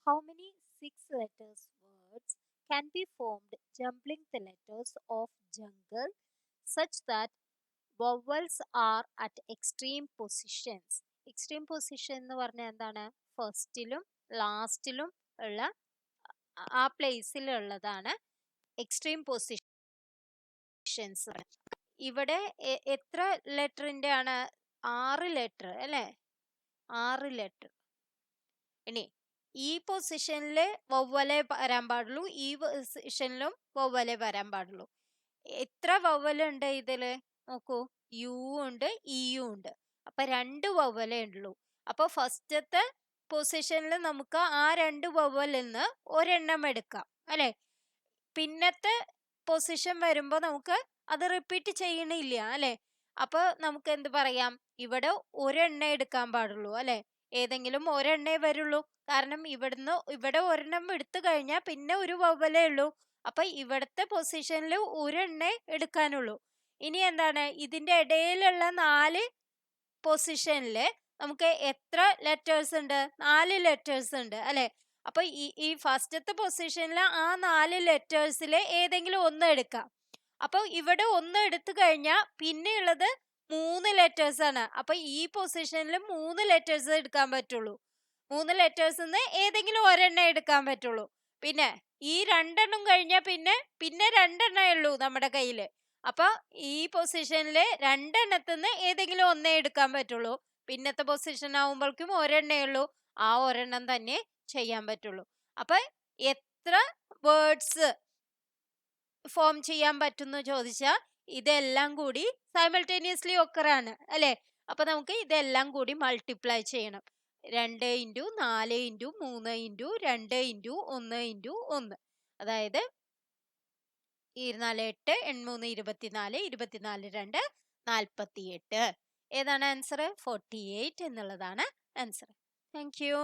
How many 6 letters words can be formed jumbling the letters of jungle such that vowels are at extreme positions? Extreme position എന്ന് പറഞ്ഞാൽ എന്താണ്? ഫസ്റ്റിലും ലാസ്റ്റിലും ഉള്ള ആ പ്ലേസിലുള്ളതാണ് extreme positions. ഇവിടെ എത്ര ലെറ്ററിന്റെ ആണ്? 6 ലെറ്റർ അല്ലെ? 6 ലെറ്റർ. ഇനി ഈ പൊസിഷനിൽ വവ്വലെ വരാൻ പാടുള്ളൂ, ഈ പൊസിഷനിലും വവ്വലെ വരാൻ പാടുള്ളൂ. എത്ര വവ്വലുണ്ട് ഇതില്? നോക്കൂ, യു ഉണ്ട്, ഇയും ഉണ്ട്. അപ്പൊ 2 വവ്വലേ ഉള്ളൂ. അപ്പൊ ഫസ്റ്റത്തെ പൊസിഷനിൽ നമുക്ക് ആ 2 വവ്വലിൽ നിന്ന് ഒരെണ്ണം എടുക്കാം അല്ലെ? പിന്നത്തെ പൊസിഷൻ വരുമ്പോ നമുക്ക് അത് റിപ്പീറ്റ് ചെയ്യണില്ല അല്ലെ? അപ്പൊ നമുക്ക് എന്ത് പറയാം? ഇവിടെ ഒരെണ്ണേ എടുക്കാൻ പാടുള്ളൂ അല്ലെ? ഏതെങ്കിലും ഒരെണ്ണേ വരുള്ളൂ. കാരണം ഇവിടെ ഒരെണ്ണം എടുത്തു കഴിഞ്ഞാൽ പിന്നെ ഒരു വവ്വലേ ഉള്ളൂ. അപ്പൊ ഇവിടത്തെ പൊസിഷനിൽ ഒരെണ്ണേ എടുക്കാനുള്ളൂ. ഇനി എന്താണ്? ഇതിന്റെ ഇടയിലുള്ള 4 പൊസിഷനില് നമുക്ക് എത്ര ലെറ്റേഴ്സ് ഉണ്ട്? 4 ലെറ്റേഴ്സ് ഉണ്ട് അല്ലെ? അപ്പൊ ഈ ഫസ്റ്റത്തെ പൊസിഷനിൽ ആ 4 ലെറ്റേഴ്സില് ഏതെങ്കിലും ഒന്ന് എടുക്കാം. അപ്പൊ ഇവിടെ ഒന്ന് എടുത്തു കഴിഞ്ഞാൽ പിന്നെയുള്ളത് 3 ലെറ്റേഴ്സ് ആണ്. അപ്പൊ ഈ പൊസിഷനിൽ 3 ലെറ്റേഴ്സ് എടുക്കാൻ പറ്റുള്ളൂ. 3 ലെറ്റേഴ്സ് ഏതെങ്കിലും ഒരെണ്ണം എടുക്കാൻ പറ്റുള്ളൂ. പിന്നെ ഈ 2 എണ്ണം കഴിഞ്ഞാൽ പിന്നെ 2 എണ്ണേ ഉള്ളൂ നമ്മുടെ കയ്യില്. അപ്പൊ ഈ പൊസിഷനില് 2 എണ്ണത്തിന്ന് ഏതെങ്കിലും ഒന്നേ എടുക്കാൻ പറ്റുള്ളൂ. പിന്നത്തെ പൊസിഷൻ ആവുമ്പോഴേക്കും ഒരെണ്ണേ ഉള്ളൂ. ആ ഒരെണ്ണം തന്നെ ചെയ്യാൻ പറ്റുള്ളൂ. അപ്പൊ എത്ര വേർഡ്സ് ഫോം ചെയ്യാൻ പറ്റുന്നു ചോദിച്ചാൽ ഇതെല്ലാം കൂടി സൈമൾട്ടേനിയസ്ലി ഒക്കറാണ് അല്ലെ? അപ്പൊ നമുക്ക് ഇതെല്ലാം കൂടി മൾട്ടിപ്ലൈ ചെയ്യണം. 2 into 4 into 3 into 2 into 1 into 1. അതായത് 24 8 3 24 24 2 48. ഏതാണ് ആൻസർ? 48 എന്നുള്ളതാണ് ആൻസർ. Thank you.